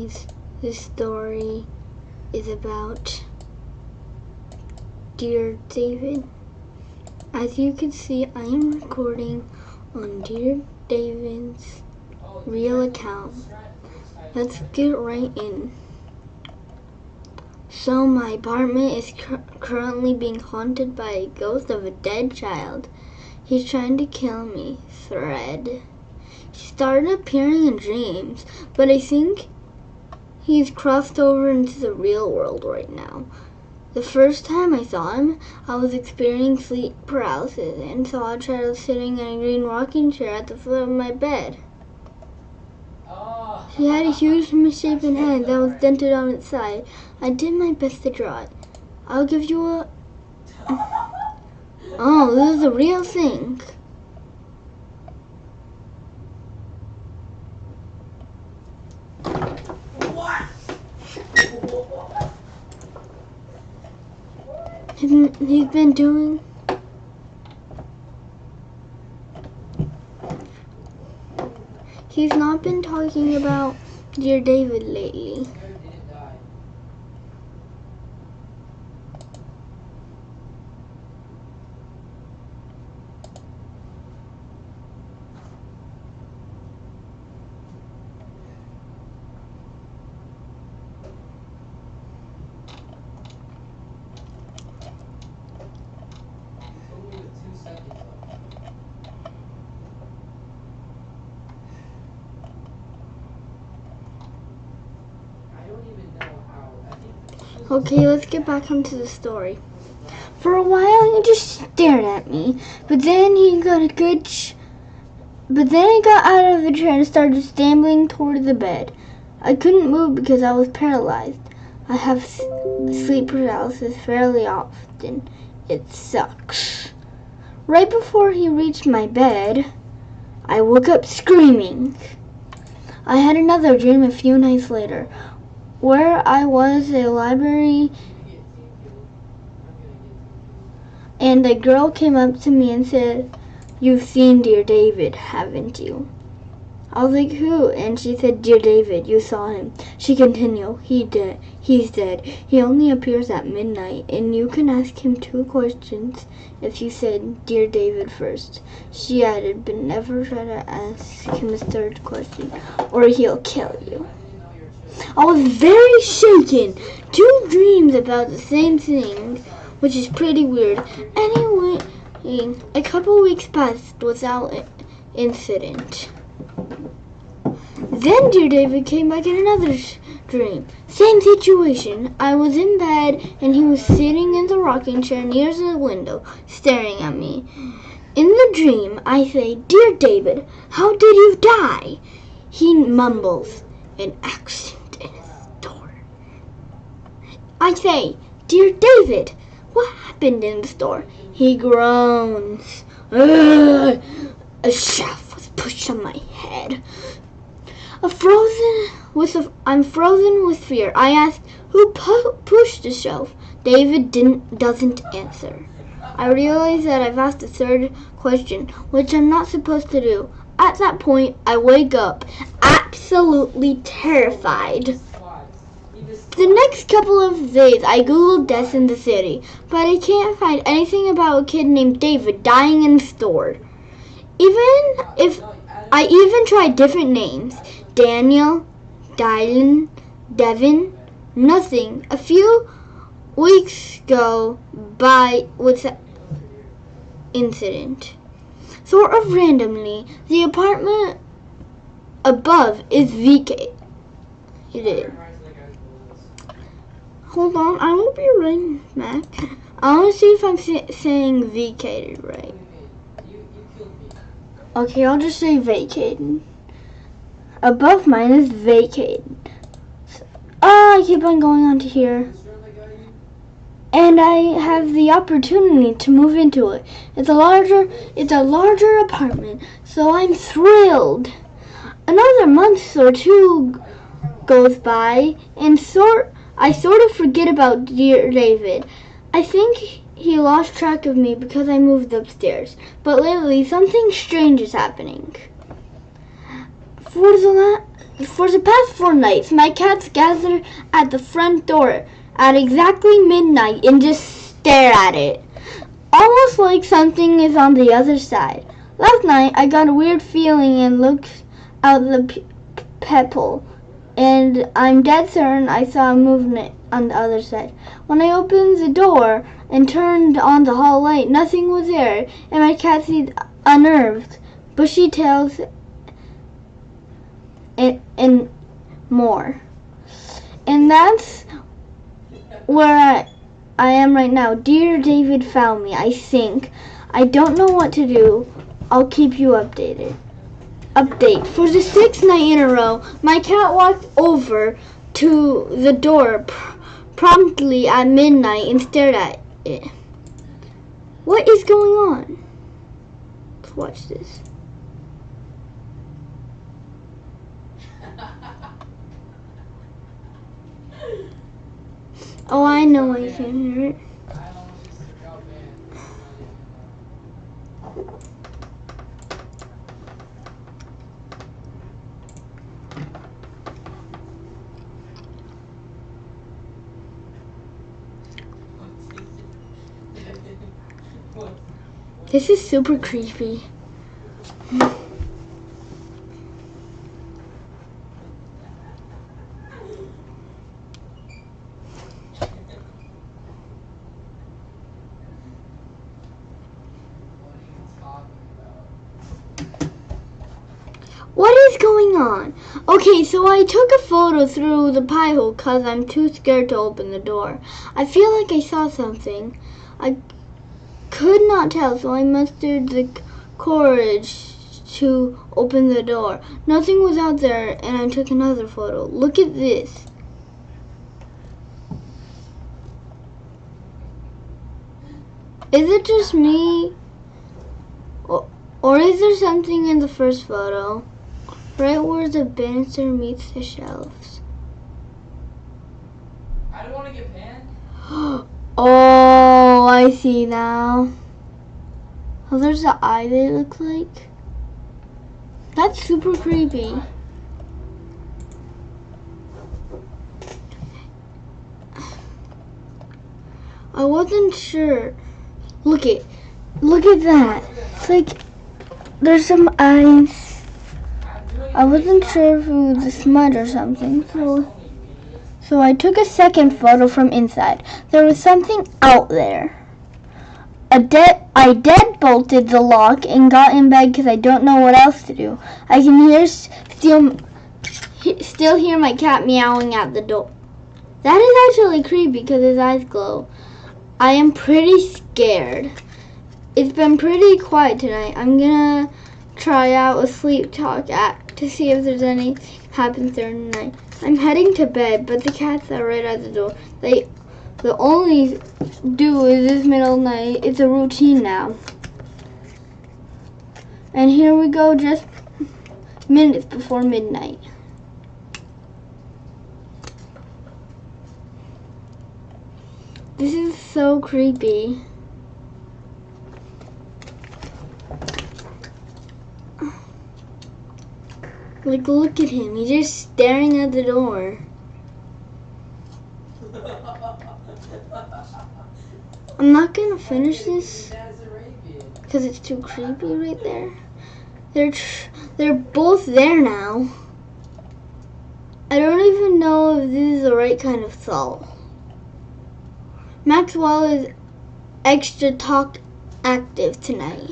guys, this story is about Dear David. As you can see, I am recording on Dear David's real account. Let's get right in. So my apartment is currently being haunted by a ghost of a dead child. He's trying to kill me. Thread. He started appearing in dreams, but I think he's crossed over into the real world right now. The first time I saw him, I was experiencing sleep paralysis and saw a child sitting in a green rocking chair at the foot of my bed. She had a huge misshapen head that was dented on its side. I did my best to draw it. I'll give you a... Oh, this is a real thing. He's been doing... He's not been talking about Dear David lately. Okay, let's get back onto the story. For a while, he just stared at me, but then he got out of the chair and started stumbling toward the bed. I couldn't move because I was paralyzed. I have sleep paralysis fairly often. It sucks. Right before he reached my bed, I woke up screaming. I had another dream a few nights later, where I was in a library and a girl came up to me and said, "You've seen Dear David, haven't you?" I was like, "Who?" And she said, "Dear David, you saw him." She continued, He's dead. He only appears at midnight, and you can ask him 2 questions if you said Dear David first. She added, but never try to ask him a 3rd question, or he'll kill you. I was very shaken. 2 dreams about the same thing, which is pretty weird. Anyway, a couple weeks passed without incident. Then Dear David came back in another dream. Same situation. I was in bed and he was sitting in the rocking chair near the window, staring at me. In the dream, I say, "Dear David, how did you die?" He mumbles, "An accident in a store." I say, "Dear David, what happened in the store?" He groans. "Ugh." A shelf was pushed on my head. I'm frozen with fear. I ask, "Who pushed the shelf?" David doesn't answer. I realize that I've asked a 3rd question, which I'm not supposed to do. At that point, I wake up, absolutely terrified. The next couple of days, I googled deaths in the city, but I can't find anything about a kid named David dying in the store. I even tried different names. Daniel, Dylan, Devin, nothing. A few weeks go by without incident. Sort of randomly, the apartment above is vacated. Hold on, I will be right back. I want to see if I'm saying vacated right. Okay, I'll just say vacated. Above mine is vacated. I keep on going on to here. And I have the opportunity to move into it. It's a larger apartment, so I'm thrilled. Another month or 2 goes by, and I sort of forget about Dear David. I think he lost track of me because I moved upstairs. But lately, something strange is happening. For the For the past 4 nights, my cats gather at the front door at exactly midnight and just stare at it, almost like something is on the other side. Last night, I got a weird feeling and looked out the peephole, and I'm dead certain I saw a movement on the other side. When I opened the door and turned on the hall light, nothing was there, and my cat seemed unnerved, bushy tails, and more. And that's where I am right now. Dear David found me, I think. I don't know what to do. I'll keep you updated. Update. For the 6th night in a row, my cat walked over to the door promptly at midnight and stared at it. What is going on? Let's watch this. Oh, I know I can hear it. This is super creepy. What is going on? Okay, so I took a photo through the pie hole because I'm too scared to open the door. I feel like I saw something. I could not tell, so I mustered the courage to open the door. Nothing was out there, and I took another photo. Look at this. Is it just me? Or is there something in the first photo? Right where the banister meets the shelves. I don't want to get panned. Oh, I see now. Oh, there's the eye they look like. That's super creepy. I wasn't sure. Look at that. It's like there's some eyes. I wasn't sure if it was a smudge or something, so I took a second photo from inside. There was something out there. I deadbolted the lock and got in bed because I don't know what else to do. I can still hear my cat meowing at the door. That is actually creepy because his eyes glow. I am pretty scared. It's been pretty quiet tonight. I'm gonna try out a sleep talk app to see if there's anything happens during the night. I'm heading to bed, but the cats are right at the door. They only do is this middle of the night. It's a routine now. And here we go, just minutes before midnight. This is so creepy. Like, look at him. He's just staring at the door. I'm not gonna finish this because it's too creepy right there. They're both there now. I don't even know if this is the right kind of salt. Maxwell is extra talk active tonight.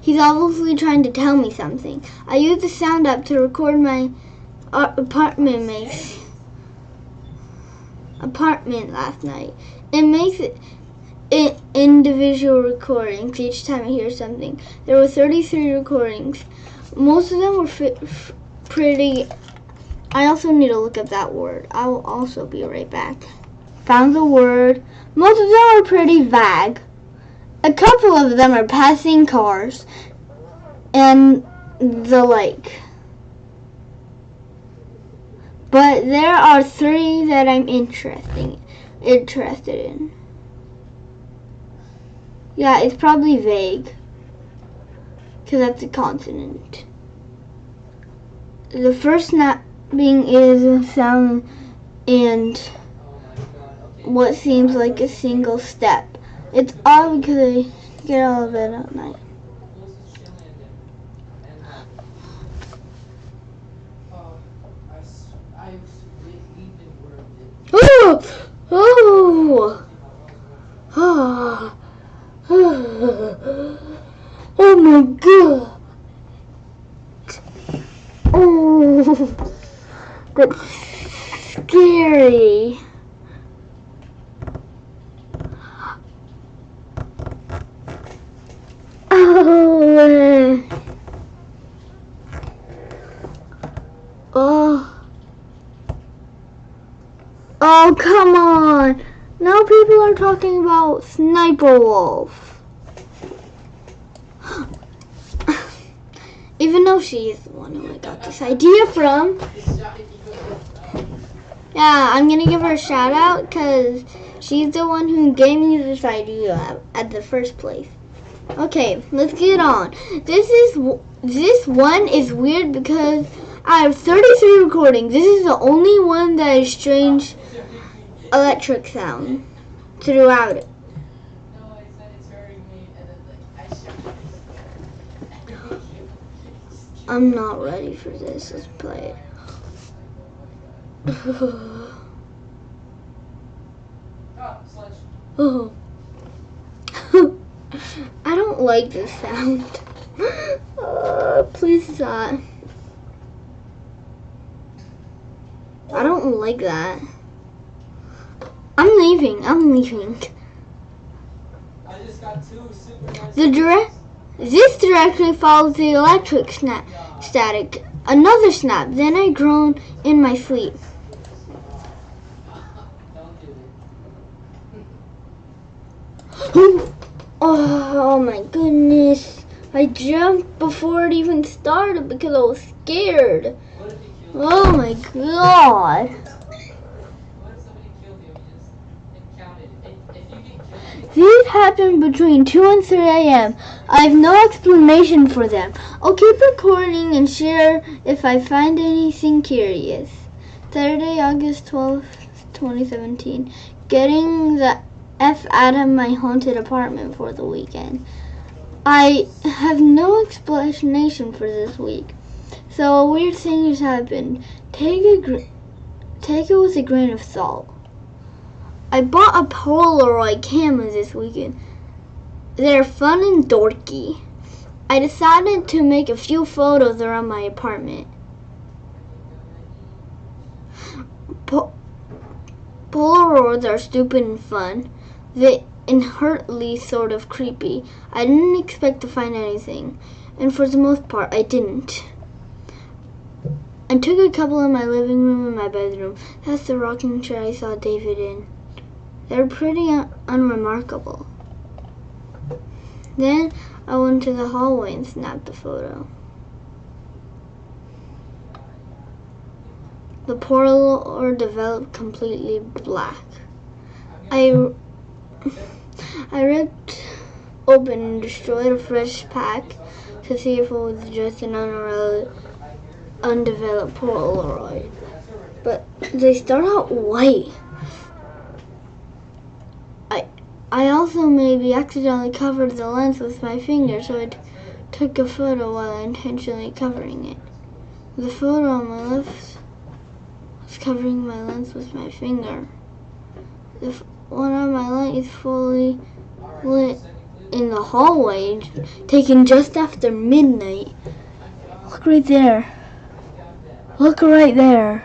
He's obviously trying to tell me something. I used the sound app to record my apartment last night. It makes it individual recordings each time I hear something. There were 33 recordings. Most of them were pretty. I also need to look up that word. I will also be right back. Found the word. Most of them are pretty vague. A couple of them are passing cars and the like. But there are 3 that I'm interested in. Yeah, it's probably vague because that's a consonant. The first snapping is a sound and what seems like a single step. It's odd because I get out of bed at night. Oh! Oh! Oh! Oh my god! Oh! That's scary. Oh! Oh! Oh, come on! Now people are talking about Sniper Wolf. Even though she is the one who I got this idea from. Yeah, I'm gonna give her a shout out because she's the one who gave me this idea at the first place. Okay, let's get on. This one is weird because I have 33 recordings. This is the only one that is strange electric sound throughout it. I'm not ready for this. Let's play it. Oh. I don't like this sound. Please stop. I don't like that. I'm leaving. I just got two super nice. This directly follows the electric static. Another snap. Then I groan in my sleep. Oh my goodness. I jumped before it even started because I was scared. Oh my god. These happen between 2 and 3 a.m. I have no explanation for them. I'll keep recording and share if I find anything curious. Saturday, August 12th, 2017. Getting the F out of my haunted apartment for the weekend. I have no explanation for this week. So a weird thing has happened. Take it with a grain of salt. I bought a Polaroid camera this weekend. They're fun and dorky. I decided to make a few photos around my apartment. Polaroids are stupid and fun. They inherently sort of creepy. I didn't expect to find anything, and for the most part, I didn't. I took a couple in my living room and my bedroom. That's the rocking chair I saw David in. They're pretty unremarkable. Then I went to the hallway and snapped a photo. The Polaroid developed completely black. I ripped open and destroyed a fresh pack to see if it was just an undeveloped Polaroid. But they start out white. I also maybe accidentally covered the lens with my finger, so I took a photo while intentionally covering it. The photo on my left was covering my lens with my finger. The one on my right is fully lit in the hallway, taken just after midnight. Look right there. Look right there.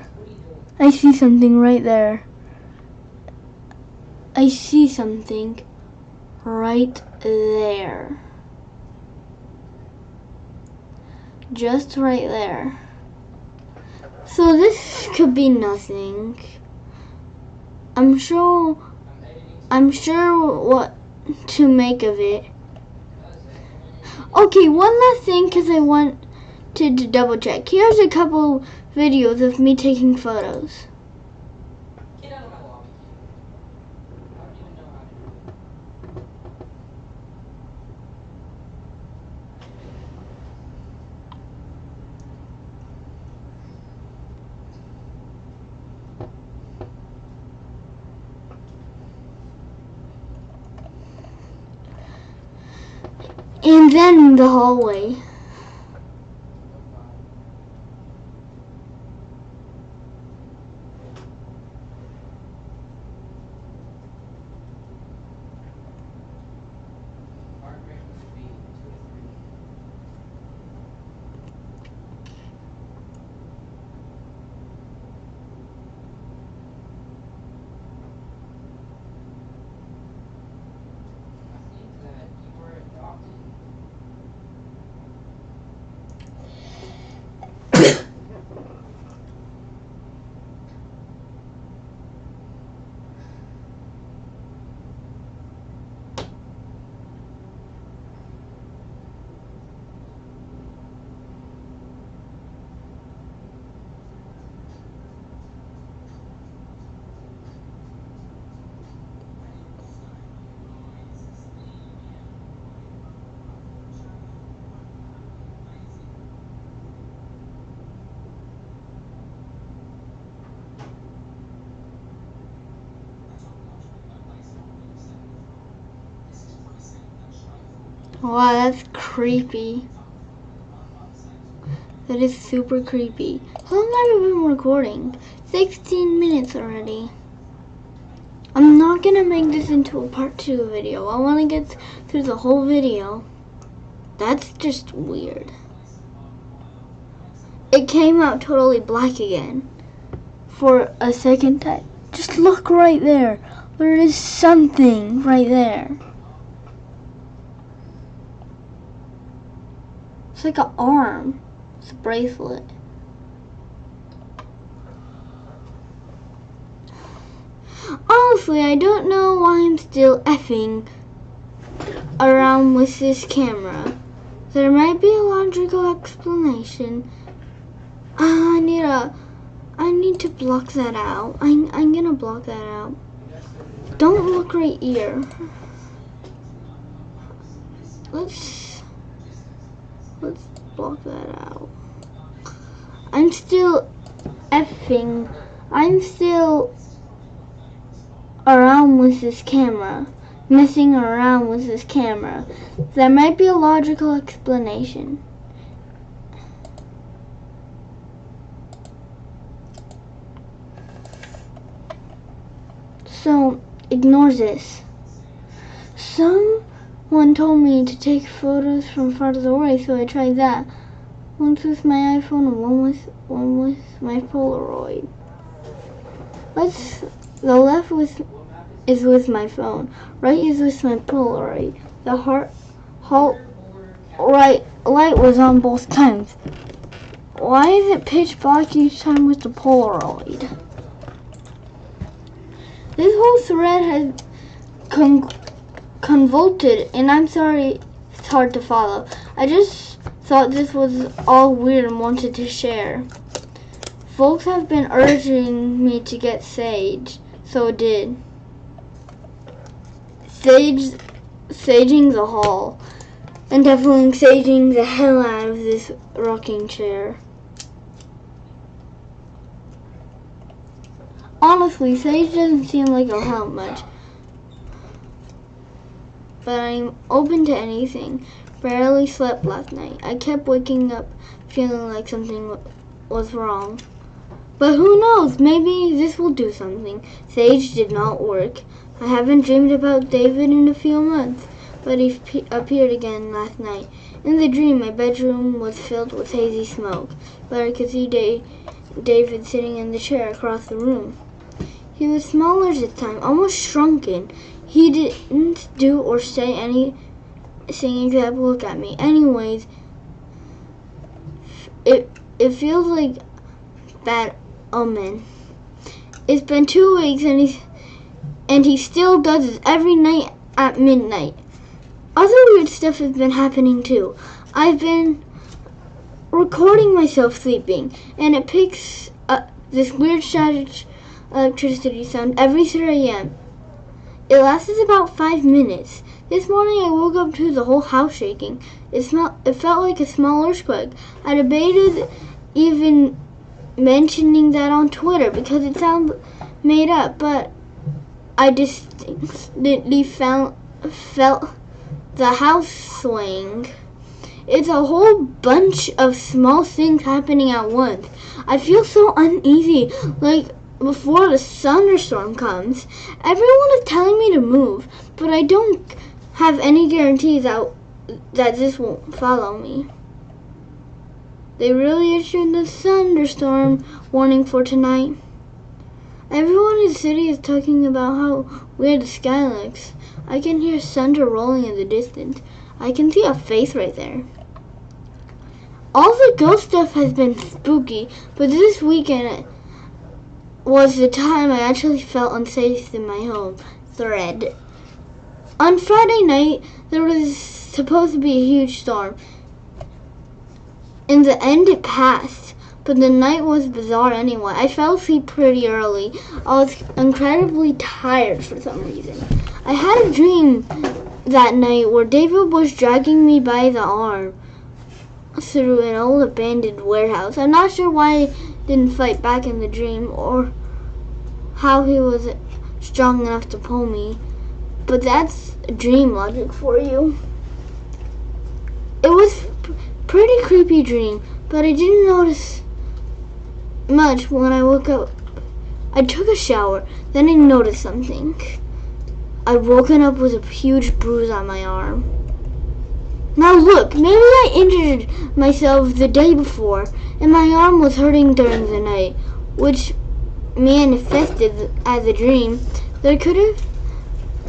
I see something right there. I see something right there. Just right there. So this could be nothing. I'm sure what to make of it. Okay, one last thing because I wanted to double check. Here's a couple videos of me taking photos. And then the hallway. Wow, that's creepy. That is super creepy. How long have I been recording? 16 minutes already. I'm not gonna make this into a part 2 video. I wanna get through the whole video. That's just weird. It came out totally black again. For a second time. Just look right there. There is something right there. It's like an arm. It's a bracelet. Honestly, I don't know why I'm still effing around with this camera. There might be a logical explanation. I need to block that out. I'm gonna block that out. Don't look right here. Let's block that out. I'm still around with this camera. Messing around with this camera. There might be a logical explanation. So, ignore this. Someone told me to take photos from farther away, so I tried that. Once with my iPhone and one with my Polaroid. The left is with my phone. Right is with my Polaroid. The right light was on both times. Why is it pitch black each time with the Polaroid? This whole thread has convoluted, and I'm sorry it's hard to follow. I just thought this was all weird and wanted to share. Folks have been urging me to get Sage, so it did. Saging the hall, and definitely saging the hell out of this rocking chair. Honestly, Sage doesn't seem like it'll help much. But I'm open to anything. Barely slept last night. I kept waking up feeling like something was wrong. But who knows? Maybe this will do something. Sage did not work. I haven't dreamed about David in a few months, but he appeared again last night. In the dream, my bedroom was filled with hazy smoke, but I could see David sitting in the chair across the room. He was smaller this time, almost shrunken. He didn't do or say anything except look at me. Anyways, it feels like bad omen. It's been 2 weeks and he still does this every night at midnight. Other weird stuff has been happening too. I've been recording myself sleeping, and it picks up this weird static electricity sound every 3 a.m. It lasted about 5 minutes. This morning I woke up to the whole house shaking. It felt like a small earthquake. I debated even mentioning that on Twitter because it sounds made up, but I distinctly felt the house swing. It's a whole bunch of small things happening at once. I feel so uneasy, like before the thunderstorm comes. Everyone is telling me to move, but I don't have any guarantees that this won't follow me. They really issued the thunderstorm warning for tonight. Everyone in the city is talking about how weird the sky looks. I can hear thunder rolling in the distance. I can see a face right there. All the ghost stuff has been spooky, but this weekend was the time I actually felt unsafe in my home. Thread. On Friday night, there was supposed to be a huge storm. In the end, it passed, but the night was bizarre anyway. I fell asleep pretty early. I was incredibly tired for some reason. I had a dream that night where David was dragging me by the arm through an old abandoned warehouse. I'm not sure why I didn't fight back in the dream or how he was strong enough to pull me, but that's dream logic for you. It was pretty creepy dream, but I didn't notice much when I woke up. I took a shower, then I noticed something. I'd woken up with a huge bruise on my arm. Now look, maybe I injured myself the day before, and my arm was hurting during the night, which manifested as a dream. There could have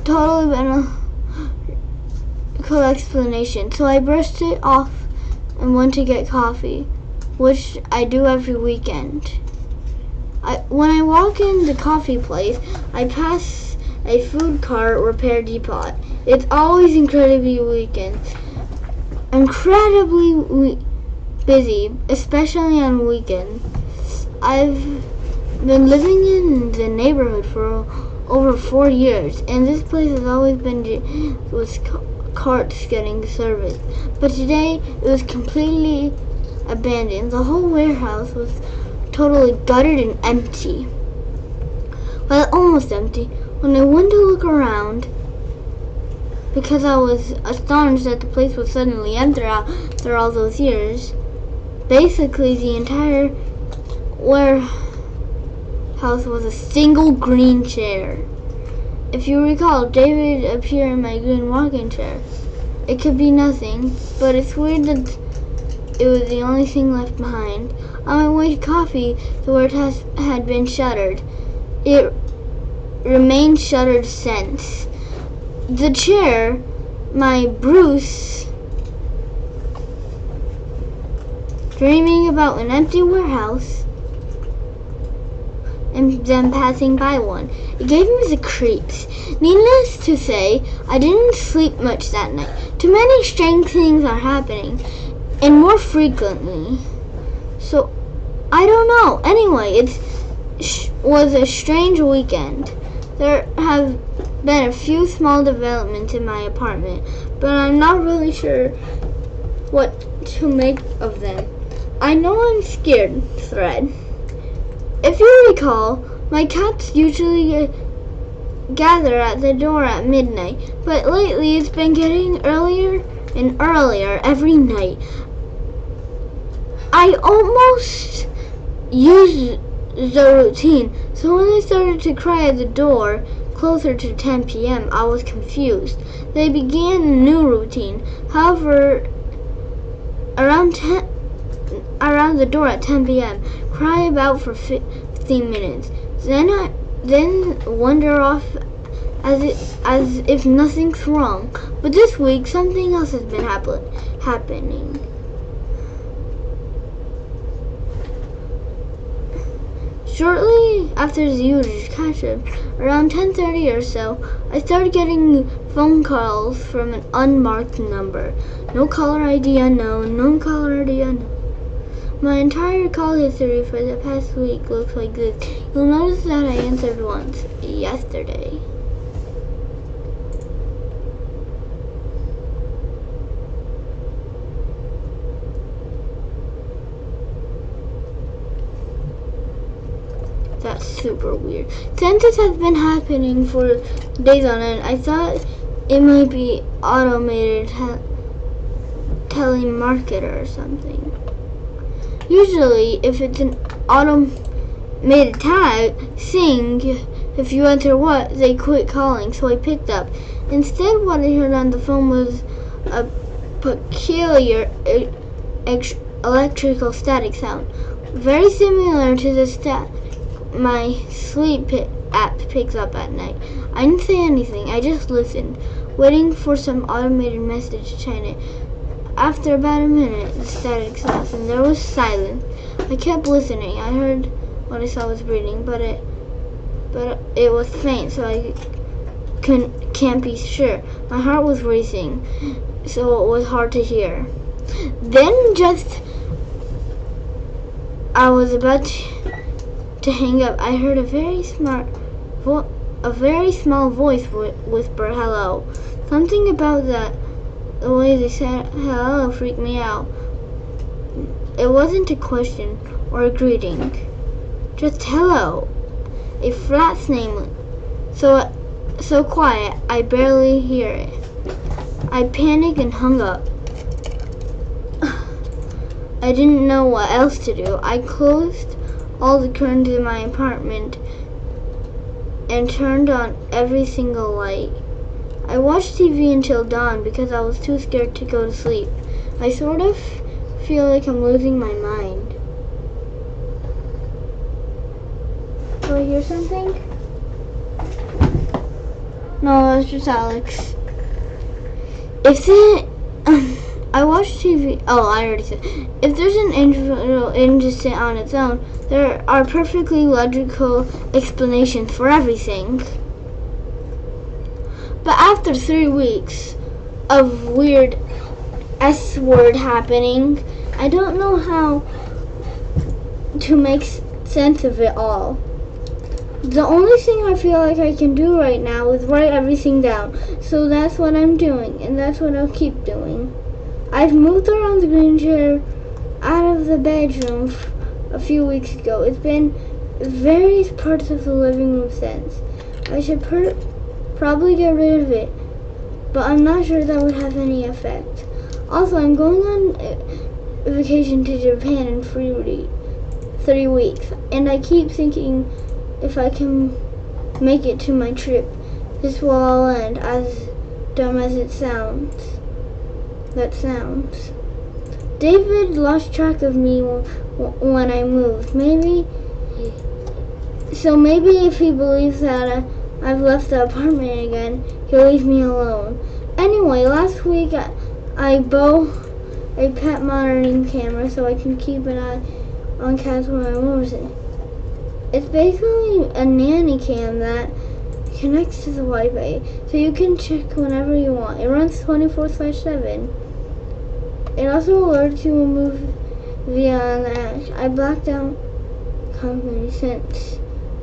totally been a cool explanation, so I brushed it off and went to get coffee, which I do every weekend. When I walk in the coffee place, I pass a food cart repair depot. It's always incredibly busy, especially on weekends. I've been living in the neighborhood for over 4 years, and this place has always been with carts getting serviced. But today, it was completely abandoned. The whole warehouse was totally gutted and empty. Well, almost empty. When I went to look around, because I was astonished that the place was suddenly empty after all those years, basically the entire warehouse was a single green chair. If you recall, David appeared in my green rocking chair. It could be nothing, but it's weird that it was the only thing left behind. On my way to coffee, the warehouse had been shuttered. It remained shuttered since. The chair, my Bruce, dreaming about an empty warehouse and then passing by one. It gave me the creeps. Needless to say, I didn't sleep much that night. Too many strange things are happening, and more frequently. So, I don't know. Anyway, it was a strange weekend. There have been a few small developments in my apartment, but I'm not really sure what to make of them. I know I'm scared. Thread. If you recall, my cats usually gather at the door at midnight, but lately it's been getting earlier and earlier every night. I almost used the routine, so when they started to cry at the door closer to 10 p.m., I was confused. They began a new routine. However, around the door at 10 p.m., cry about for 15 minutes. Then wander off as if nothing's wrong. But this week, something else has been happening. Shortly after the usual catch-up, around 10:30 or so, I started getting phone calls from an unmarked number. No caller ID unknown, no caller ID unknown. My entire call history for the past week looks like this. You'll notice that I answered once, yesterday. That's super weird. Since this has been happening for days on end, I thought It might be automated telemarketer or something. Usually, if it's an automated tag saying if you enter what, they quit calling, so I picked up. Instead, what I heard on the phone was a peculiar electrical static sound, very similar to the static my sleep app picks up at night. I didn't say anything, I just listened, waiting for some automated message to chime in. After about a minute, the static stopped and there was silence. I kept listening. I heard what I saw was breathing, but it was faint, so I can't be sure. My heart was racing, so it was hard to hear. Then I was about to hang up, I heard a very small voice whisper hello. Something about the way they said hello freaked me out. It wasn't a question or a greeting, just hello. A flat name, so quiet I barely hear it. I panicked and hung up. I didn't know what else to do. I closed all the curtains in my apartment and turned on every single light. I watched TV until dawn because I was too scared to go to sleep. I sort of feel like I'm losing my mind. Do I hear something? No, that's just Alex. I watch TV. Oh, I already said. If there's an individual incident on its own, there are perfectly logical explanations for everything. But after 3 weeks of weird S-word happening, I don't know how to make sense of it all. The only thing I feel like I can do right now is write everything down. So that's what I'm doing, and that's what I'll keep doing. I've moved around the green chair out of the bedroom a few weeks ago. It's been various parts of the living room since. I should probably get rid of it, but I'm not sure that would have any effect. Also, I'm going on vacation to Japan in 3 weeks, and I keep thinking if I can make it to my trip, this will all end, as dumb as it sounds. David lost track of me when I moved. Maybe if he believes that I've left the apartment again, he'll leave me alone. Anyway, last week I bought a pet monitoring camera so I can keep an eye on cats when I'm over. It's basically a nanny cam that connects to the Wi-Fi, so you can check whenever you want. It runs 24/7. It also alerts you when movie on the ash. I blacked out company since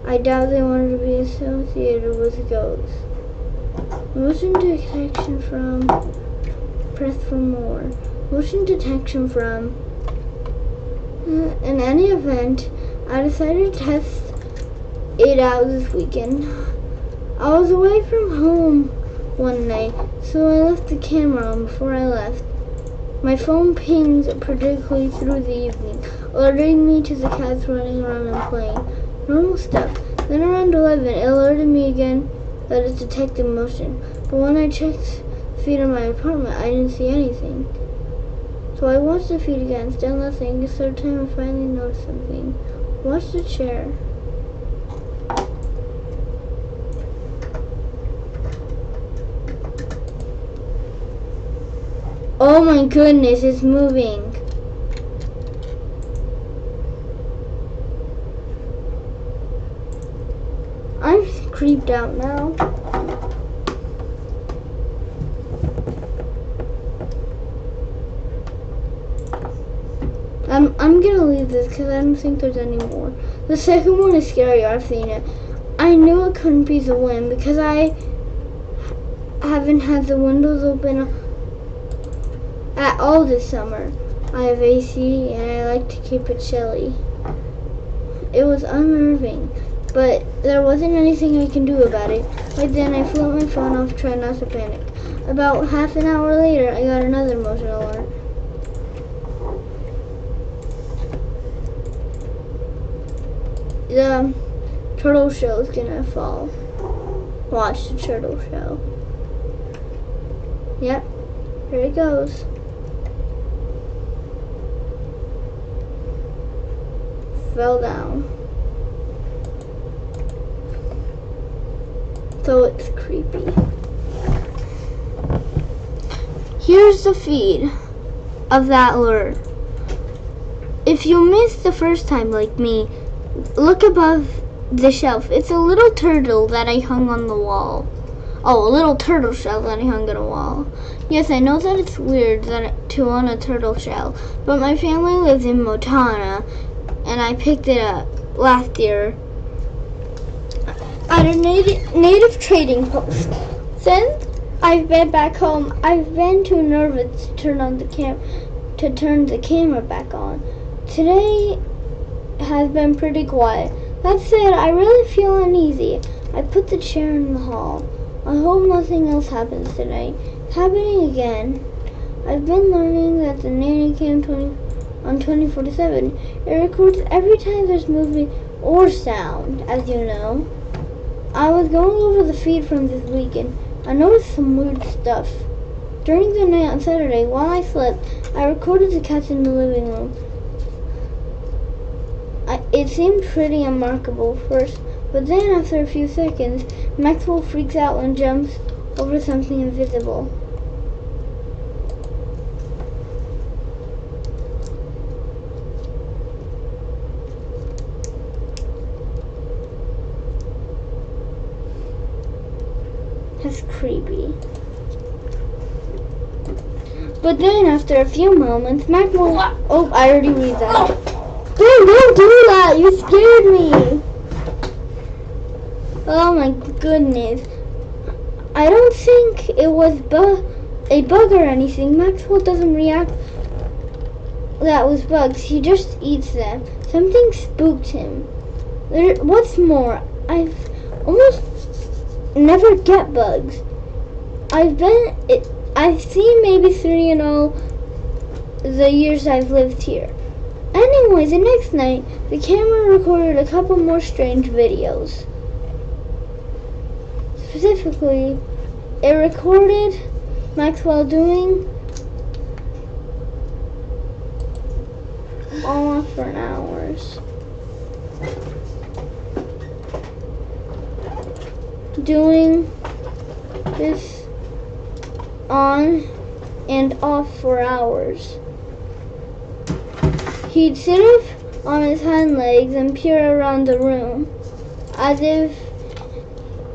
I doubt they wanted to be associated with ghosts. Motion detection from. Press for more. Motion detection from. In any event, I decided to test it out this weekend. I was away from home one night, so I left the camera on before I left. My phone pings predictably through the evening, alerting me to the cats running around and playing. Normal stuff. Then around 11, it alerted me again that it detected motion. But when I checked the feed in my apartment, I didn't see anything. So I watched the feed again, still nothing. The third time I finally noticed something. Watch the chair. Oh my goodness, it's moving. I'm creeped out now. I'm gonna leave this because I don't think there's any more. The second one is scary. I've seen it. I knew it couldn't be the wind because I haven't had the windows open at all this summer. I have AC and I like to keep it chilly. It was unnerving, but there wasn't anything I can do about it. Right then I flipped my phone off, trying not to panic. About half an hour later, I got another motion alert. The turtle shell is gonna fall. Watch the turtle shell. Yep, here it goes. Fell down. So it's creepy. Here's the feed of that lure. If you missed the first time like me, look above the shelf. It's a little turtle that I hung on the wall. Oh, a little turtle shell that I hung on a wall. Yes, I know that it's weird to own a turtle shell, but my family lives in Montana, and I picked it up last year at a native trading post. Since I've been back home, I've been too nervous to turn the camera back on. Today has been pretty quiet. That said, I really feel uneasy. I put the chair in the hall. I hope nothing else happens tonight. It's happening again. I've been learning that the nanny cam on 2047. It records every time there's movement or sound, as you know. I was going over the feed from this weekend. I noticed some weird stuff. During the night on Saturday, while I slept, I recorded the cats in the living room. It seemed pretty unremarkable first, but then after a few seconds, Maxwell freaks out and jumps over something invisible. That's creepy. But then after a few moments, Maxwell... Oh, I already read that. Dude, don't do that! You scared me! Oh my goodness. I don't think it was a bug or anything. Maxwell doesn't react that was bugs. He just eats them. Something spooked him. What's more, I've almost never get bugs. I've seen maybe 3 in all the years I've lived here. Anyway, the next night, the camera recorded a couple more strange videos. Specifically, it recorded Maxwell doing on for hours. Doing this on and off for hours. He'd sit up on his hind legs and peer around the room as if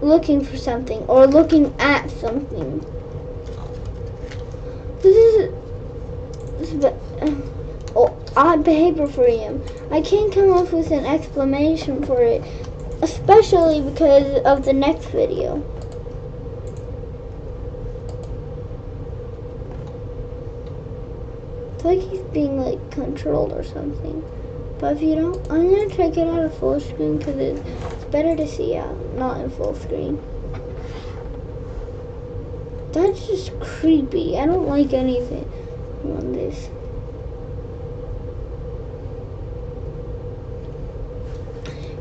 looking for something or looking at something. This is odd behavior for him. I can't come up with an explanation for it, especially because of the next video. It's like he's being like controlled or something. But if you don't, I'm going to check it out of full screen because it's better to see out, not in full screen. That's just creepy. I don't like anything on this.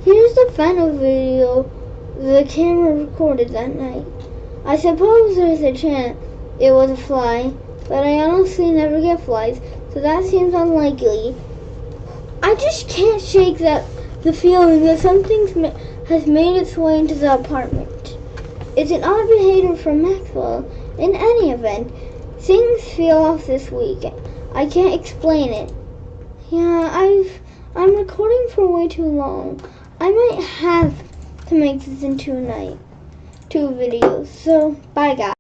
Here's the final video the camera recorded that night. I suppose there's a chance it was a fly, but I honestly never get flies, so that seems unlikely. I just can't shake the feeling that something has made its way into the apartment. It's an odd behavior from Maxwell. In any event, things feel off this week. I can't explain it. Yeah, I'm recording for way too long. I might have to make this into two videos. So, bye guys.